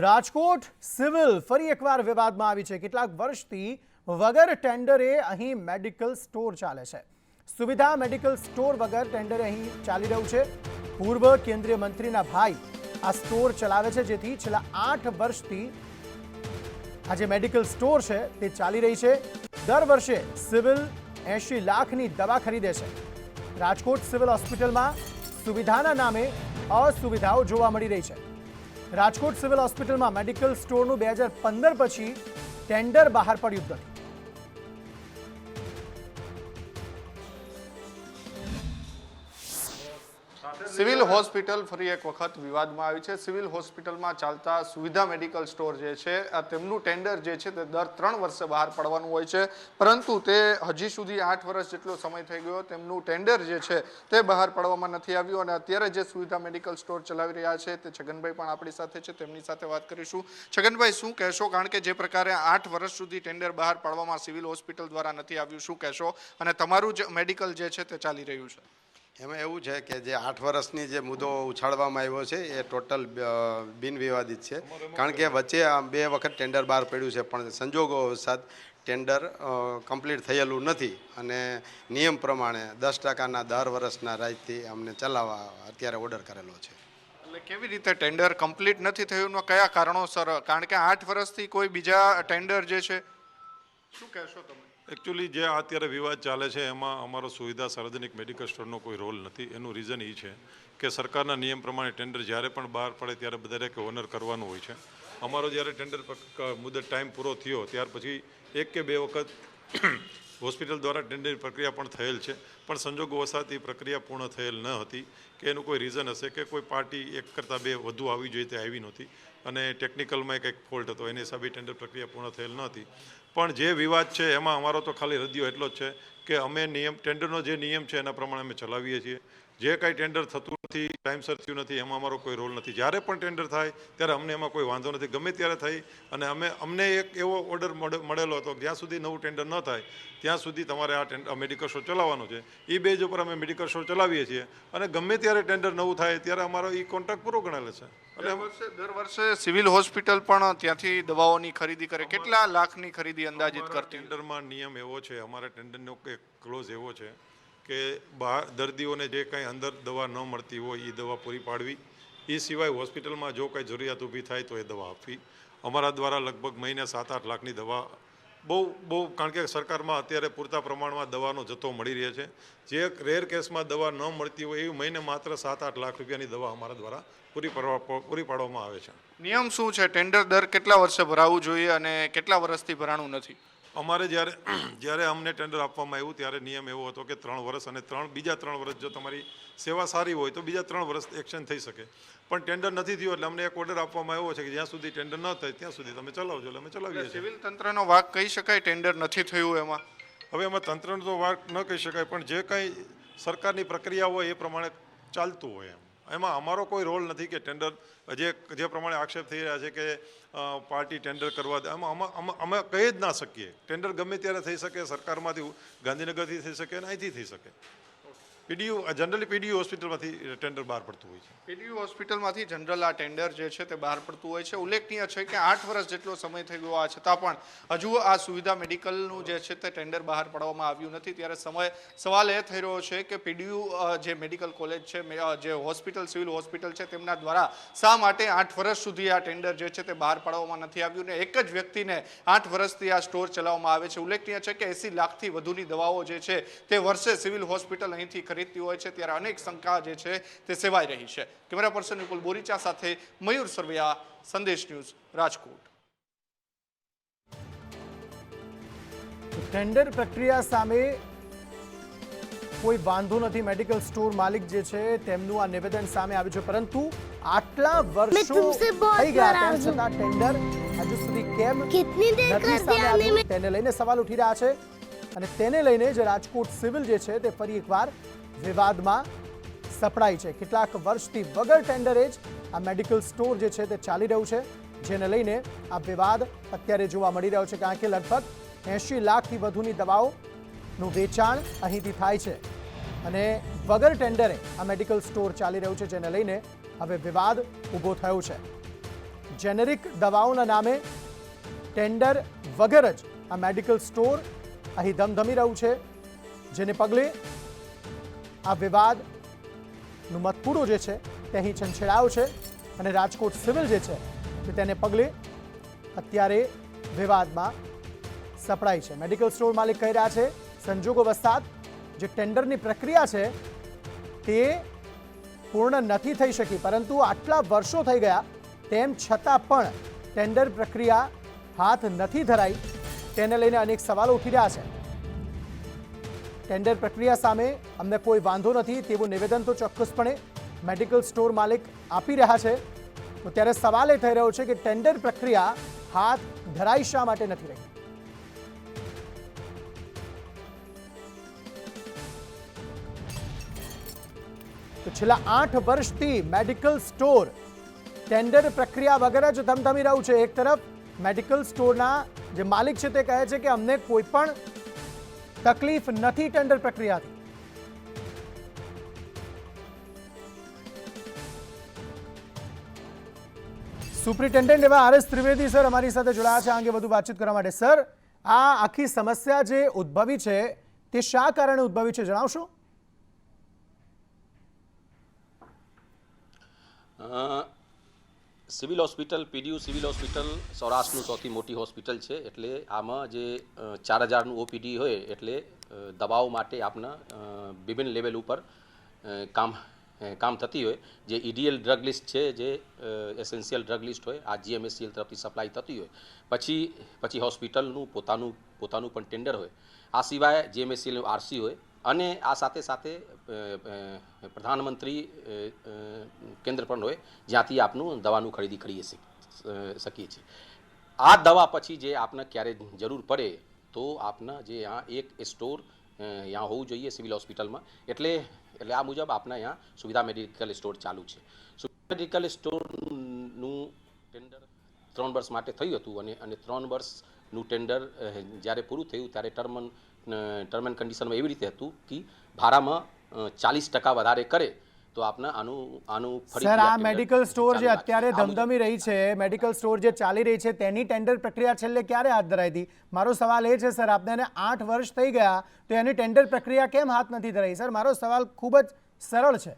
Rajkot civil ફરી એકવાર વિવાદમાં આવી છે। કેટલાક વર્ષથી વગર ટેન્ડરે અહીં મેડિકલ સ્ટોર ચાલે છે। સુવિધા મેડિકલ સ્ટોર વગર ટેન્ડરે અહીં ચાલી રહ્યું છે। પૂર્વ કેન્દ્રીય મંત્રીના ભાઈ આ સ્ટોર ચલાવે છે, જેથી છેલ્લા 8 વર્ષથી આ જે મેડિકલ સ્ટોર છે તે ચાલી રહી છે। દર વર્ષે સિવિલ 80 લાખની દવા ખરીદે છે। રાજકોટ સિવિલ હોસ્પિટલમાં સુવિધાના નામે અસુવિધાઓ જોવા મળી રહી છે। રાજકોટ સિવિલ હોસ્પિટલમાં મેડિકલ સ્ટોરનું 2015 પછી ટેન્ડર બહાર પડ્યું નથી। સિવિલ હોસ્પિટલ ફરી એક વખત વિવાદમાં આવી છે। સિવિલ હોસ્પિટલમાં ચાલતા સુવિધા મેડિકલ સ્ટોર જે છે તેમનું ટેન્ડર જે છે તે દર 3 વર્ષે બહાર પડવાનું હોય છે, પરંતુ તે હજી સુધી 8 વર્ષ જેટલો સમય થઈ ગયો તેમનું ટેન્ડર જે છે તે બહાર પડવામાં નથી આવ્યું। અને અત્યારે જે સુવિધા મેડિકલ સ્ટોર ચલાવી રહ્યા છે તે છગનભાઈ પણ આપણી સાથે છે, તેમની સાથે વાત કરીશું। છગનભાઈ, શું કહેશો? કારણ કે જે પ્રકારે 8 વર્ષ સુધી ટેન્ડર બહાર પાડવામાં સિવિલ હોસ્પિટલ દ્વારા નથી આવ્યું, શું કહેશો? અને તમારું જે મેડિકલ જે છે તે ચાલી રહ્યું છે, એમાં એવું છે કે જે 8 વર્ષની જે મુદ્દો ઉછાળવામાં આવ્યો છે એ ટોટલ બિનવિવાદિત છે, કારણ કે વચ્ચે 2 વખત ટેન્ડર બહાર પડ્યું છે, પણ સંજોગો વસાત ટેન્ડર કમ્પ્લીટ થયેલું નથી અને નિયમ પ્રમાણે 10%ના દર વર્ષના રાજથી અમને ચલાવવા અત્યારે ઓર્ડર કરેલો છે। એટલે કેવી રીતે ટેન્ડર કમ્પ્લીટ નથી થયું? કયા કારણોસર? કારણ કે 8 વર્ષથી કોઈ બીજા ટેન્ડર જે છે, શું કહેશો તમે? એકચ્યુઅલી જે અત્યારે વિવાદ ચાલે છે એમાં અમારો સુવિધા સાર્વજનિક મેડિકલ સ્ટોરનો કોઈ રોલ નથી। એનું રીઝન એ છે કે સરકારના નિયમ પ્રમાણે ટેન્ડર જ્યારે પણ બહાર પડે ત્યારે બધાને કે ઓનર કરવાનું હોય છે। અમારો જ્યારે ટેન્ડર મુદત ટાઈમ પૂરો થયો ત્યાર પછી 1 કે 2 વખત હોસ્પિટલ દ્વારા ટેન્ડરની પ્રક્રિયા પણ થયેલ છે, પણ સંજોગો વસાત એ પ્રક્રિયા પૂર્ણ થયેલ ન હતી કે એનું કોઈ રીઝન હશે કે કોઈ પાર્ટી 1 કરતાં 2 વધુ આવી જોઈએ તે આવી નહોતી અને ટેકનિકલમાં કંઈક ફોલ્ટ હતો, એને હિસાબે ટેન્ડર પ્રક્રિયા પૂર્ણ થયેલ ન હતી। પણ જે વિવાદ છે એમાં અમારો તો ખાલી રદિયો એટલો જ છે કે અમે ટેન્ડરનો જે નિયમ છે એના પ્રમાણે અમે ચલાવીએ છીએ। જે કાંઈ ટેન્ડર થતું નથી, ટાઈમસર થયું નથી, એમાં અમારો કોઈ રોલ નથી। જ્યારે પણ ટેન્ડર થાય ત્યારે અમને એમાં કોઈ વાંધો નથી, ગમે ત્યારે થઈ। અને અમને એક એવો ઓર્ડર મળેલો હતો કે જ્યાં સુધી નવું ટેન્ડર ન થાય ત્યાં સુધી તમારે આ મેડિકલ સ્ટોર ચલાવવાનો છે। એ બેઝ ઉપર અમે મેડિકલ સ્ટોર ચલાવીએ છીએ અને ગમે ત્યારે ટેન્ડર નવું થાય ત્યારે અમારો એ કોન્ટ્રાક્ટ પૂરો ગણેલો છે। દર વર્ષે સિવિલ હોસ્પિટલ પણ ત્યાંથી દવાઓની ખરીદી કરે, કેટલા લાખની ખરીદી અંદાજિત કરતી? ટેન્ડરમાં નિયમ એવો છે, અમારા ટેન્ડરનો એક ક્લોઝ એવો છે કે દર્દીઓને જે કંઈ અંદર દવા ન મળતી હોય એ દવા પૂરી પાડવી, એ સિવાય હોસ્પિટલમાં જો કંઈ જરૂરિયાત ઊભી થાય તો એ દવા આપવી। અમારા દ્વારા લગભગ મહિને 7-8 લાખની દવા બહુ કારણ કે સરકારમાં અત્યારે પૂરતા પ્રમાણમાં દવાનો જથ્થો મળી રહે છે। જે રેર કેસમાં દવા ન મળતી હોય એ મહિને માત્ર 7-8 લાખ રૂપિયાની દવા અમારા દ્વારા પૂરી પાડવામાં આવે છે। નિયમ શું છે? ટેન્ડર દર કેટલા વર્ષે ભરાવું જોઈએ અને કેટલા વર્ષથી ભરાણું નથી? અમારે જ્યારે અમને ટેન્ડર આપવામાં આવ્યું ત્યારે નિયમ એવો હતો કે 3 વર્ષ અને બીજા 3 વર્ષ જો તમારી સેવા સારી હોય તો બીજા 3 વર્ષ એક્શન થઈ શકે, પણ ટેન્ડર નથી થયું એટલે અમને એક ઓર્ડર આપવામાં આવ્યો છે કે જ્યાં સુધી ટેન્ડર ન થાય ત્યાં સુધી તમે ચલાવજો, એટલે અમે ચલાવીએ છીએ। સિવિલ તંત્રનો વાક કહી શકાય ટેન્ડર નથી થયું એમાં? હવે એમાં તંત્રનો તો વાક ન કહી શકાય, પણ જે કંઈ સરકારની પ્રક્રિયા હોય એ પ્રમાણે ચાલતું હોય એમાં અમારો કોઈ રોલ નથી કે ટેન્ડર જે પ્રમાણે આક્ષેપ થઈ રહ્યા છે કે પાર્ટી ટેન્ડર કરવા દે, અમે કહી જ ના શકીએ। ટેન્ડર ગમે ત્યારે થઈ શકે, સરકારમાંથી ગાંધીનગરથી થઈ શકે અને અહીંથી થઈ શકે। જનરલી પીડીયુ હોસ્પિટલમાંથી ટેન્ડર બહાર પડતું હોય છે। પીડીયુ હોસ્પિટલમાંથી જનરલ આ ટેન્ડર જે છે તે બહાર પડતું હોય છે। ઉલ્લેખનીય છે કે 8 વર્ષ જેટલો સમય થઈ ગયો આ છતાં પણ હજુ આ સુવિધા મેડિકલનું જે છે તે ટેન્ડર બહાર પાડવામાં આવ્યું નથી। ત્યારે સવાલ એ થઈ રહ્યો છે કે પીડીયુ જે મેડિકલ કોલેજ છે, જે હોસ્પિટલ સિવિલ હોસ્પિટલ છે, તેમના દ્વારા શા માટે 8 વર્ષ સુધી આ ટેન્ડર જે છે તે બહાર પાડવામાં નથી આવ્યું ને એક જ વ્યક્તિને 8 વર્ષથી આ સ્ટોર ચલાવવામાં આવે છે। ઉલ્લેખનીય છે કે 80 લાખથી વધુની દવાઓ જે છે તે વર્ષે સિવિલ હોસ્પિટલ અહીંથી ખરીદતી હોય છે, ત્યારે અનેક શંકા જે છે તે સેવાઈ રહી છે। કેમેરા પર્સન નિકુલ બોરીચા સાથે મયુર સરવૈયા, સંદેશ ન્યૂઝ, રાજકોટ। ટેન્ડર પ્રક્રિયા સામે કોઈ વાંધો નથી, મેડિકલ સ્ટોર માલિક જે છે તેમનું આ નિવેદન સામે આવ્યું છે, પરંતુ આટલા વર્ષો થઈ ગયા તેમ છતાં ટેન્ડર હજુ સુધી કેમ નથી સામે આવ્યું તેને લઈને સવાલ ઉઠી રહ્યા છે। અને તેને લઈને જ રાજકોટ સિવિલ જે છે તે ફરી એકવાર વિવાદમાં સપડાઈ છે। કેટલાક વર્ષથી વગર ટેન્ડરે જ આ મેડિકલ સ્ટોર જે છે તે ચાલી રહ્યું છે, જેને લઈને આ વિવાદ અત્યારે જોવા મળી રહ્યો છે, કારણ કે લગભગ 80 લાખથી વધુની દવાઓનું વેચાણ અહીંથી થાય છે અને વગર ટેન્ડરે આ મેડિકલ સ્ટોર ચાલી રહ્યું છે, જેને લઈને હવે વિવાદ ઊભો થયો છે। જેનેરિક દવાઓના નામે ટેન્ડર વગર જ આ મેડિકલ સ્ટોર અહીં ધમધમી રહ્યું છે, જેને પગલે આ વિવાદનું મતપૂડો જે છે તે અહીં છંછેડાયો છે અને રાજકોટ સિવિલ જે છે તે તેને પગલે અત્યારે વિવાદમાં સપડાઈ છે. મેડિકલ સ્ટોર માલિક કહી રહ્યા છે સંજોગો વસાત જે ટેન્ડરની પ્રક્રિયા છે તે પૂર્ણ નથી થઈ શકી, પરંતુ આટલા વર્ષો થઈ ગયા તેમ છતાં પણ ટેન્ડર પ્રક્રિયા હાથ નથી ધરાઈ, તેને લઈને અનેક સવાલો ઉઠી રહ્યા છે. ટેન્ડર પ્રક્રિયા સામે અમને કોઈ વાંધો નથી તેવું નિવેદન તો ચોક્કસપણે મેડિકલ સ્ટોર માલિક આપી રહ્યા છે. તો ત્યારે સવાલ એ થઈ રહ્યો છે કે ટેન્ડર પ્રક્રિયા હાથ ધરાઈ શા માટે નથી રહી? તો છેલ્લા 8 વર્ષથી મેડિકલ સ્ટોર ટેન્ડર પ્રક્રિયા વગર જ ધમધમી રહ્યું છે. એક તરફ મેડિકલ સ્ટોરના જે માલિક છે તે કહે છે કે અમને કોઈ પણ તકલીફ નથી ટેન્ડર પ્રક્રિયાથી. સુપ્રિન્ટેન્ડન્ટ એવા આર.એસ. ત્રિવેદી સર અમારી સાથે જોડાયા છે આ અંગે વધુ વાતચીત કરવા માટે. સર, આ આખી સમસ્યા જે ઉદ્ભવી છે તે શા કારણે ઉદ્ભવી છે જણાવશો? Civil hospital, PDU civil hospital સૌરાષ્ટ્રનું સૌથી મોટી હોસ્પિટલ છે. એટલે આમાં જે 4000નું ઓપીડી હોય એટલે દવાઓ માટે આપના વિભિન્ન લેવલ ઉપર કામ થતી હોય. જે ઈડીએલ ડ્રગ લિસ્ટ છે, જે એસેન્શિયલ ડ્રગ લિસ્ટ હોય, આ જીએમએસસીએલ તરફથી સપ્લાય થતી હોય. પછી હોસ્પિટલનું પોતાનું પણ ટેન્ડર હોય. આ સિવાય જીએમએસસીએલનું આરસી હોય અને આ સાથે સાથે પ્રધાનમંત્રી કેન્દ્ર પણ હોય જ્યાંથી આપનું દવાનું ખરીદી કરી શકીએ છીએ. આ દવા પછી જે આપને ક્યારે જરૂર પડે તો આપના જે यहाँ એક સ્ટોર यहाँ હોવું જોઈએ સિવિલ હોસ્પિટલમાં. એટલે આ મુજબ આપના यहाँ સુવિધા મેડિકલ સ્ટોર ચાલુ છે. સુવિધા મેડિકલ સ્ટોરનું ટેન્ડર 3 વર્ષ માટે થયું હતું અને 3 વર્ષનું ટેન્ડર જ્યારે પૂરું થયું ત્યારે ટર્મ એન્ડ કન્ડિશનમાં એવી રીતે હતું કે ભાડામાં 40% વધારે કરે તો આપને આનું સર, આ મેડિકલ સ્ટોર જે અત્યારે ધમધમી રહી છે, મેડિકલ સ્ટોર જે ચાલી રહી છે તેની ટેન્ડર પ્રક્રિયા છેલ્લે ક્યારે હાથ ધરાઈ હતી? મારો સવાલ એ છે સર, આપને 8 વર્ષ થઈ ગયા તો એની ટેન્ડર પ્રક્રિયા કેમ હાથ નથી ધરાઈ? સર, મારો સવાલ ખૂબ જ સરળ છે.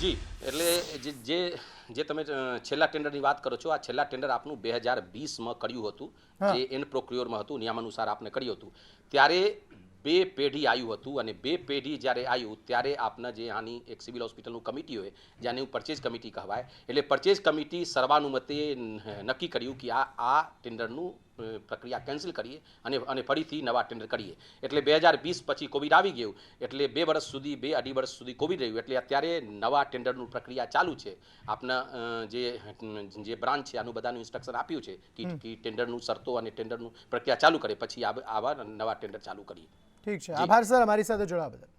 જી, એટલે જે તમે છેલ્લા ટેન્ડરની વાત કરો છો, આ છેલ્લા ટેન્ડર આપનું 2020માં કર્યું હતું, જે એન પ્રોક્યોરમાં હતું, નિયમાનુસાર આપને કર્યું હતું. ત્યારે 2 પેઢી આવ્યું હતું અને 2 પેઢી જ્યારે આવ્યું ત્યારે આપના જે આની એક સિવિલ હોસ્પિટલનું કમિટી હોય જેને પરચેઝ કમિટી કહેવાય, એટલે પરચેઝ કમિટી સર્વાનુમતે નક્કી કર્યું કે આ ટેન્ડરનું પ્રક્રિયા કેન્સલ કરીએ અને ફરીથી નવા ટેન્ડર કરીએ. એટલે 2020 પછી કોવિડ આવી ગયું એટલે 2 વર્ષ સુધી 2-2.5 વર્ષ સુધી કોવિડ રહ્યું. એટલે અત્યારે નવા ટેન્ડરનું પ્રક્રિયા ચાલુ છે. આપના જે બ્રાન્ચ છે આનું બધાનું ઇન્સ્ટ્રક્શન આપ્યું છે કે ટેન્ડરનું શરતો અને ટેન્ડરનું પ્રક્રિયા ચાલુ કરે પછી આવા નવા ટેન્ડર ચાલુ કરીએ. ઠીક છે, આભાર સર અમારી સાથે જોડાવા બદલ.